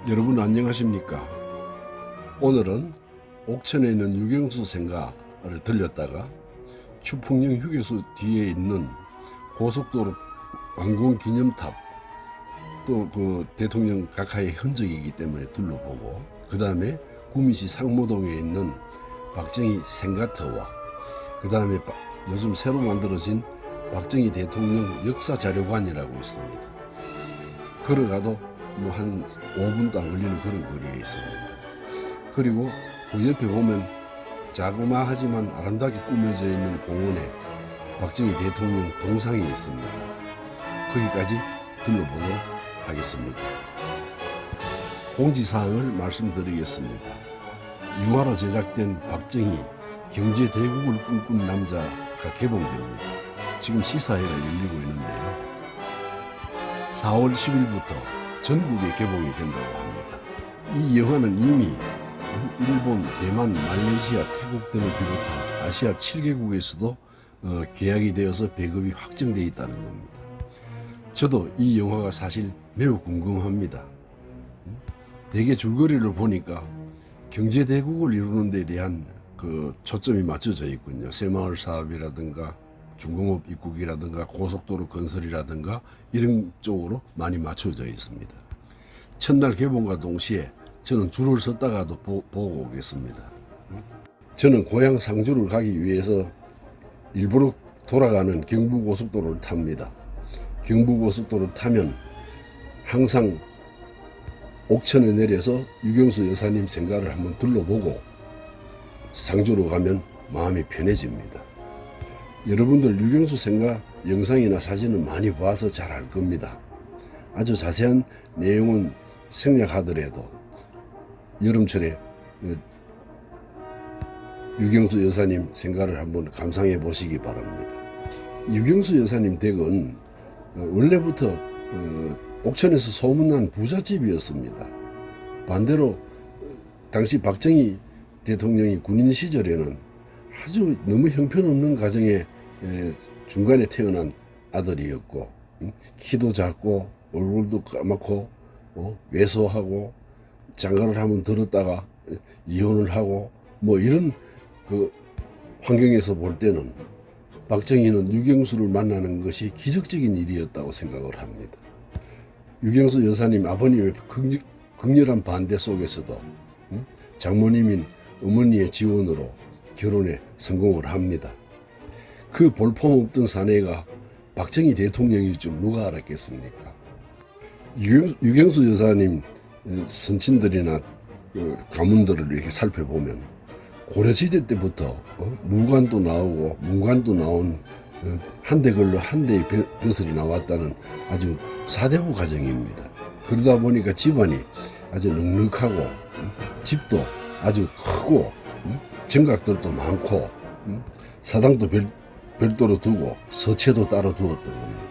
여러분 안녕하십니까? 오늘은 옥천에 있는 유경수 생가를 들렸다가 추풍령 휴게소 뒤에 있는 고속도로 완공기념탑, 또 그 대통령 각하의 흔적이기 때문에 둘러보고, 그 다음에 구미시 상무동에 있는 박정희 생가터와 그 다음에 요즘 새로 만들어진 박정희 대통령 역사자료관이라고 있습니다. 걸어가도 뭐 한 5분도 안 걸리는 그런 거리에 있습니다. 그리고 그 옆에 보면 자그마하지만 아름답게 꾸며져 있는 공원에 박정희 대통령 동상이 있습니다. 거기까지 둘러보도록 하겠습니다. 공지사항을 말씀드리겠습니다. 유화로 제작된 박정희 경제대국을 꿈꾼 남자가 개봉됩니다. 지금 시사회가 열리고 있는데요. 4월 10일부터 전국에 개봉이 된다고 합니다. 이 영화는 이미 일본, 대만, 말레이시아, 태국 등을 비롯한 아시아 7개국에서도 계약이 되어서 배급이 확정되어 있다는 겁니다. 저도 이 영화가 사실 매우 궁금합니다. 대개 줄거리를 보니까 경제대국을 이루는 데 대한 그 초점이 맞춰져 있군요. 새마을 사업이라든가 중공업 입국이라든가 고속도로 건설이라든가 이런 쪽으로 많이 맞춰져 있습니다. 첫날 개봉과 동시에 저는 줄을 섰다가도 보고 오겠습니다. 저는 고향 상주를 가기 위해서 일부러 돌아가는 경부고속도로를 탑니다. 경부고속도로를 타면 항상 옥천에 내려서 유경수 여사님 생가를 한번 둘러보고 상주로 가면 마음이 편해집니다. 여러분들 유경수 생가 영상이나 사진은 많이 봐서 잘 알 겁니다. 아주 자세한 내용은 생략하더라도 여름철에 유경수 여사님 생가를 한번 감상해 보시기 바랍니다. 유경수 여사님 댁은 원래부터 옥천에서 소문난 부잣집이었습니다. 반대로 당시 박정희 대통령이 군인 시절에는 아주 너무 형편없는 가정에 중간에 태어난 아들이었고, 키도 작고 얼굴도 까맣고 왜소하고 장가를 한번 들었다가 이혼을 하고 뭐 이런 그 환경에서 볼 때는 박정희는 유경수를 만나는 것이 기적적인 일이었다고 생각을 합니다. 유경수 여사님 아버님의 극렬한 반대 속에서도 장모님인 어머니의 지원으로 결혼에 성공을 합니다. 그 볼품없던 사내가 박정희 대통령일 줄 누가 알았겠습니까? 유경수 여사님 선친들이나 그 가문들을 이렇게 살펴보면 고려시대 때부터 무관도 나오고 문관도 나온 한대 걸로 한 대의 벼슬이 나왔다는 아주 사대부 가정입니다. 그러다 보니까 집안이 아주 넉넉하고 집도 아주 크고 정각들도 많고 사당도 별도로 두고 서체도 따로 두었던 겁니다.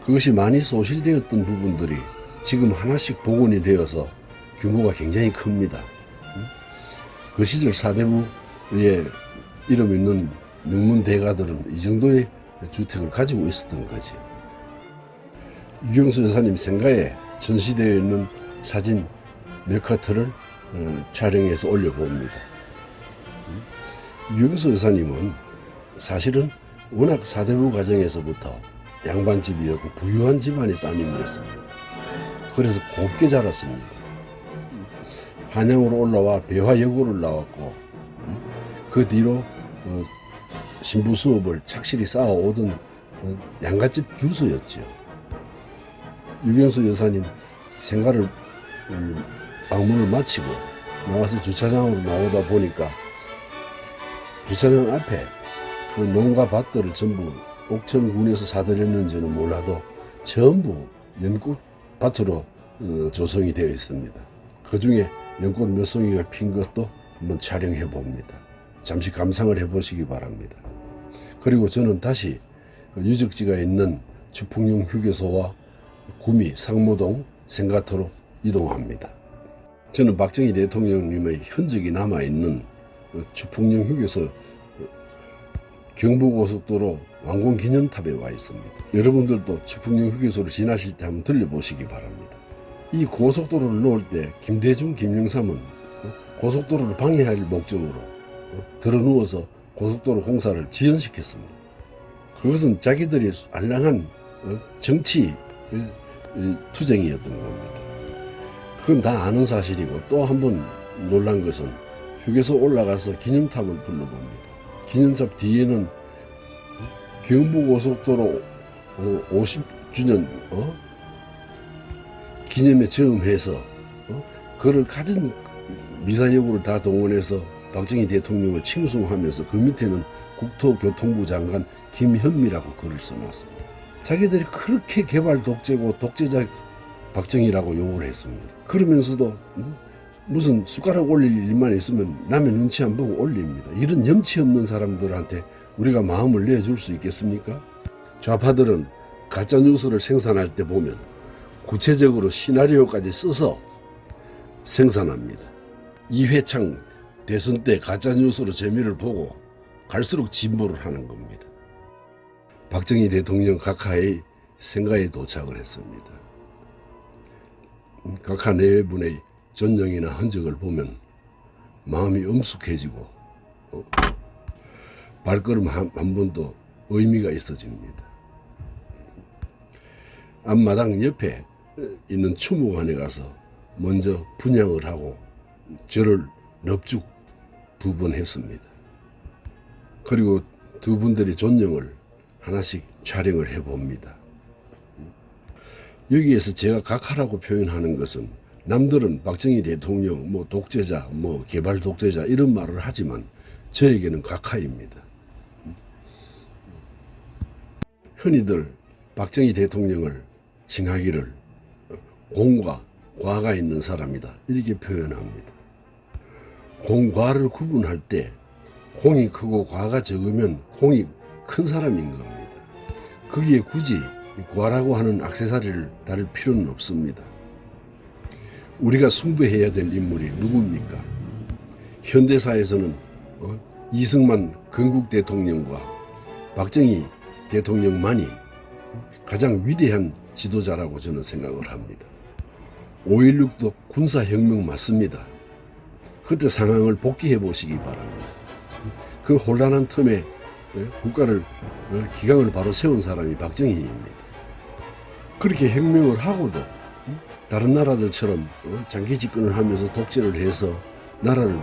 그것이 많이 소실되었던 부분들이 지금 하나씩 복원이 되어서 규모가 굉장히 큽니다. 그 시절 사대부의 이름 있는 명문 대가들은 이 정도의 주택을 가지고 있었던 거지. 유경수 여사님 생가에 전시되어 있는 사진 몇 커트를 촬영해서 올려봅니다. 유경수 여사님은 사실은 워낙 사대부 가정에서부터 양반집이었고 부유한 집안의 따님이었습니다. 그래서 곱게 자랐습니다. 한양으로 올라와 배화여고를 나왔고 그 뒤로 신부 수업을 착실히 쌓아오던 양갓집 교수였지요. 유경수 여사님 생가를 방문을 마치고 나와서 주차장으로 나오다 보니까 주차장 앞에 그 농가 밭들을 전부 옥천군에서 사들였는지는 몰라도 전부 연꽃밭으로 조성이 되어 있습니다. 그 중에 연꽃 몇 송이가 핀 것도 한번 촬영해 봅니다. 잠시 감상을 해 보시기 바랍니다. 그리고 저는 다시 유적지가 있는 추풍령 휴게소와 구미 상무동 생가터로 이동합니다. 저는 박정희 대통령님의 흔적이 남아있는 추풍령 휴게소 경부고속도로 완공기념탑에 와 있습니다. 여러분들도 추풍령 휴게소를 지나실 때 한번 들려보시기 바랍니다. 이 고속도로를 놓을 때 김대중, 김영삼은 고속도로를 방해할 목적으로 들어누워서 고속도로 공사를 지연시켰습니다. 그것은 자기들이 알량한 정치 투쟁이었던 겁니다. 그건 다 아는 사실이고, 또 한 번 놀란 것은 휴게소 올라가서 기념탑을 불러봅니다. 기념탑 뒤에는 경부고속도로 50주년 기념에 저음해서 그를 가진 미사여구를 다 동원해서 박정희 대통령을 칭송하면서 그 밑에는 국토교통부 장관 김현미라고 글을 써놨습니다. 자기들이 그렇게 개발 독재고 독재자 박정희라고 욕을 했습니다. 그러면서도 무슨 숟가락 올릴 일만 있으면 남의 눈치 안 보고 올립니다. 이런 염치 없는 사람들한테 우리가 마음을 내줄 수 있겠습니까? 좌파들은 가짜뉴스를 생산할 때 보면 구체적으로 시나리오까지 써서 생산합니다. 이회창 대선 때 가짜뉴스로 재미를 보고 갈수록 진보를 하는 겁니다. 박정희 대통령 각하의 생가에 도착을 했습니다. 각하 내분의 전령이나 흔적을 보면 마음이 엄숙해지고 발걸음 한 번도 의미가 있어집니다. 앞마당 옆에 있는 추모관에 가서 먼저 분향을 하고 절을 넙죽 2번 했습니다. 그리고 두 분들의 존영을 하나씩 촬영을 해봅니다. 여기에서 제가 각하라고 표현하는 것은 남들은 박정희 대통령, 독재자, 개발 독재자 이런 말을 하지만 저에게는 각하입니다. 흔히들 박정희 대통령을 칭하기를 공과 과가 있는 사람이다 이렇게 표현합니다. 공과를 구분할 때 공이 크고 과가 적으면 공이 큰 사람인 겁니다. 거기에 굳이 과라고 하는 액세서리를 다룰 필요는 없습니다. 우리가 숭배해야 될 인물이 누굽니까? 현대사에서는 이승만 건국 대통령과 박정희 대통령만이 가장 위대한 지도자라고 저는 생각을 합니다. 5.16도 군사혁명 맞습니다. 그때 상황을 복기해 보시기 바랍니다. 그 혼란한 틈에 국가를 기강을 바로 세운 사람이 박정희입니다. 그렇게 혁명을 하고도 다른 나라들처럼 장기 집권을 하면서 독재를 해서 나라를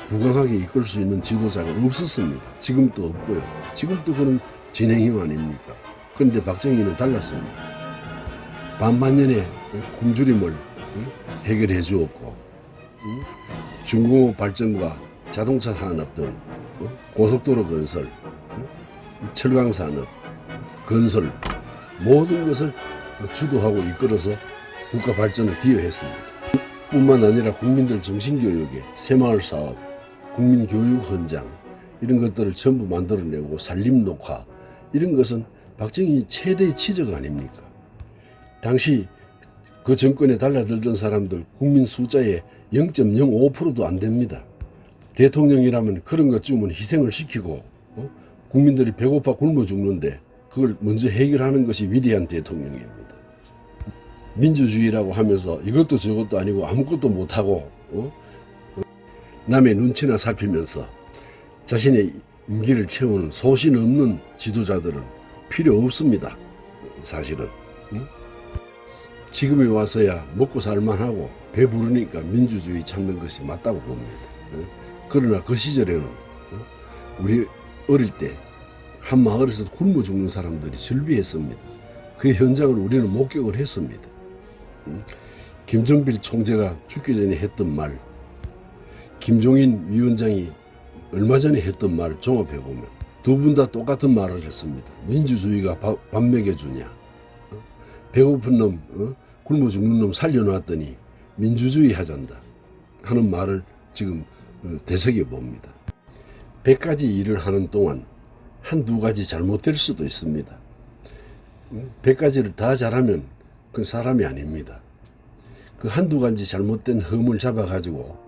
부강하게 이끌 수 있는 지도자가 없었습니다. 지금도 없고요. 지금도 그런 진행형 아닙니까? 그런데 박정희는 달랐습니다. 반만년에 굶주림을 해결해 주었고 중공업 발전과 자동차 산업 등 고속도로 건설, 철강 산업, 건설 모든 것을 주도하고 이끌어서 국가 발전을 기여했습니다. 뿐만 아니라 국민들 정신교육에 새마을 사업, 국민교육 헌장 이런 것들을 전부 만들어내고 산림녹화 이런 것은 박정희 최대의 치적 아닙니까? 당시 그 정권에 달라들던 사람들 국민 숫자의 0.05%도 안 됩니다. 대통령이라면 그런 것쯤은 희생을 시키고 국민들이 배고파 굶어 죽는데 그걸 먼저 해결하는 것이 위대한 대통령입니다. 민주주의라고 하면서 이것도 저것도 아니고 아무것도 못하고 남의 눈치나 살피면서 자신의 임기를 채우는 소신 없는 지도자들은 필요 없습니다. 사실은 지금에 와서야 먹고 살만하고 배부르니까 민주주의 찾는 것이 맞다고 봅니다. 그러나 그 시절에는 우리 어릴 때 한 마을에서 굶어 죽는 사람들이 절비했습니다. 그 현장을 우리는 목격을 했습니다. 김정필 총재가 죽기 전에 했던 말, 김종인 위원장이 얼마 전에 했던 말 종합해보면 두 분 다 똑같은 말을 했습니다. 민주주의가 밥 먹여주냐, 배고픈 놈, 굶어 죽는 놈 살려놨더니 민주주의 하잔다 하는 말을 지금 되새겨봅니다. 100가지 일을 하는 동안 한두 가지 잘못될 수도 있습니다. 100가지를 다 잘하면 그건 사람이 아닙니다. 그 한두 가지 잘못된 흠을 잡아가지고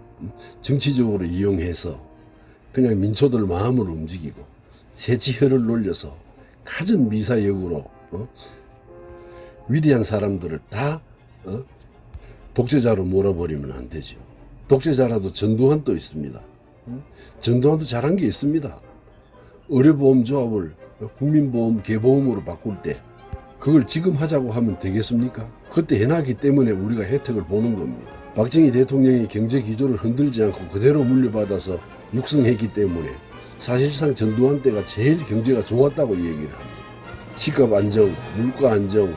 정치적으로 이용해서 그냥 민초들 마음을 움직이고 새치혈을 놀려서 갖은 미사역으로 위대한 사람들을 다 독재자로 몰아버리면 안 되죠. 독재자라도 전두환도 있습니다. 전두환도 잘한 게 있습니다. 의료보험조합을 국민보험 개보험으로 바꿀 때 그걸 지금 하자고 하면 되겠습니까? 그때 해놨기 때문에 우리가 혜택을 보는 겁니다. 박정희 대통령이 경제 기조를 흔들지 않고 그대로 물려받아서 육성했기 때문에 사실상 전두환 때가 제일 경제가 좋았다고 얘기를 합니다. 집값 안정, 물가 안정,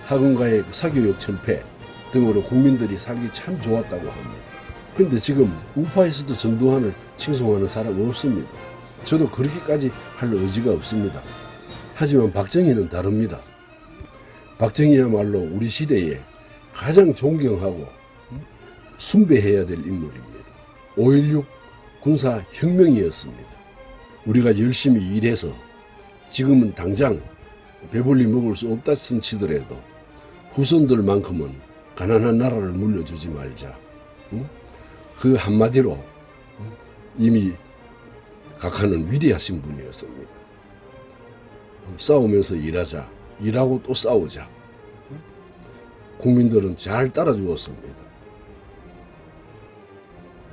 학원가의 사교육 철폐 등으로 국민들이 살기 참 좋았다고 합니다. 그런데 지금 우파에서도 전두환을 칭송하는 사람 없습니다. 저도 그렇게까지 할 의지가 없습니다. 하지만 박정희는 다릅니다. 박정희야말로 우리 시대에 가장 존경하고 숭배해야 될 인물입니다. 5.16 군사혁명이었습니다. 우리가 열심히 일해서 지금은 당장 배불리 먹을 수 없다 손치더라도 후손들만큼은 가난한 나라를 물려주지 말자. 그 한마디로 이미 각하는 위대하신 분이었습니다. 싸우면서 일하자. 일하고 또 싸우자. 국민들은 잘 따라주었습니다.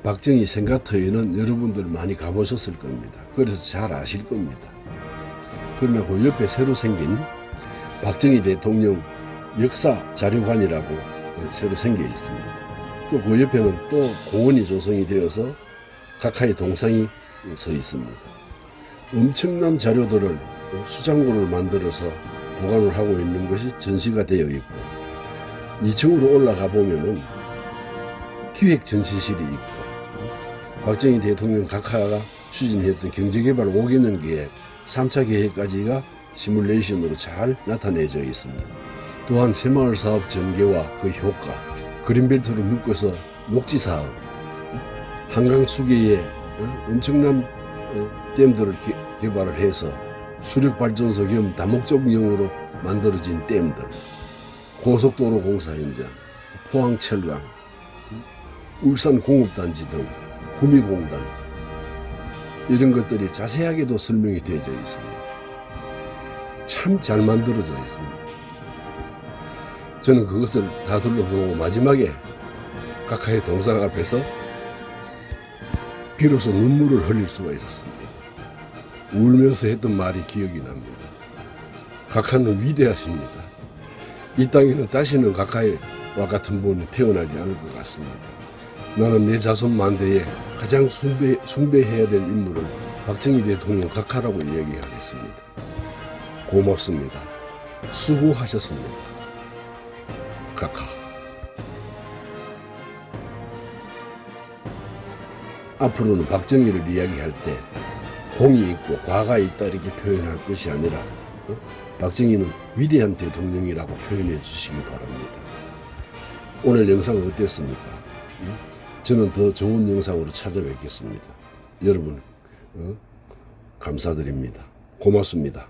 박정희 생가터에는 여러분들 많이 가보셨을 겁니다. 그래서 잘 아실 겁니다. 그러나 그 옆에 새로 생긴 박정희 대통령 역사 자료관이라고 새로 생겨 있습니다. 또 그 옆에는 또 공원이 조성이 되어서 각하의 동상이 서 있습니다. 엄청난 자료들을 수장고를 만들어서 보관을 하고 있는 것이 전시가 되어 있고 2층으로 올라가 보면은 기획 전시실이 있고 박정희 대통령 각하가 추진했던 경제개발 5개년 계획 3차 계획까지가 시뮬레이션으로 잘 나타내져 있습니다. 또한 새마을 사업 전개와 그 효과, 그린벨트를 묶어서 녹지 사업, 한강 수계에 엄청난 댐들을 개발을 해서 수력발전소 겸 다목적용으로 만들어진 댐들, 고속도로 공사 현장, 포항철강, 울산공업단지 등 구미공단 이런 것들이 자세하게도 설명이 되어져 있습니다. 참 잘 만들어져 있습니다. 저는 그것을 다 둘러보고 마지막에 각하의 동상 앞에서 비로소 눈물을 흘릴 수가 있었습니다. 울면서 했던 말이 기억이 납니다. 각하는 위대하십니다. 이 땅에는 다시는 각하와 같은 분이 태어나지 않을 것 같습니다. 나는 내 자손 만대에 가장 숭배해야 될 인물을 박정희 대통령 각하라고 이야기하겠습니다. 고맙습니다. 수고하셨습니다. 각하. 앞으로는 박정희를 이야기할 때 공이 있고 과가 있다 이렇게 표현할 것이 아니라 박정희는 위대한 대통령이라고 표현해 주시기 바랍니다. 오늘 영상은 어땠습니까? 저는 더 좋은 영상으로 찾아뵙겠습니다. 여러분 감사드립니다. 고맙습니다.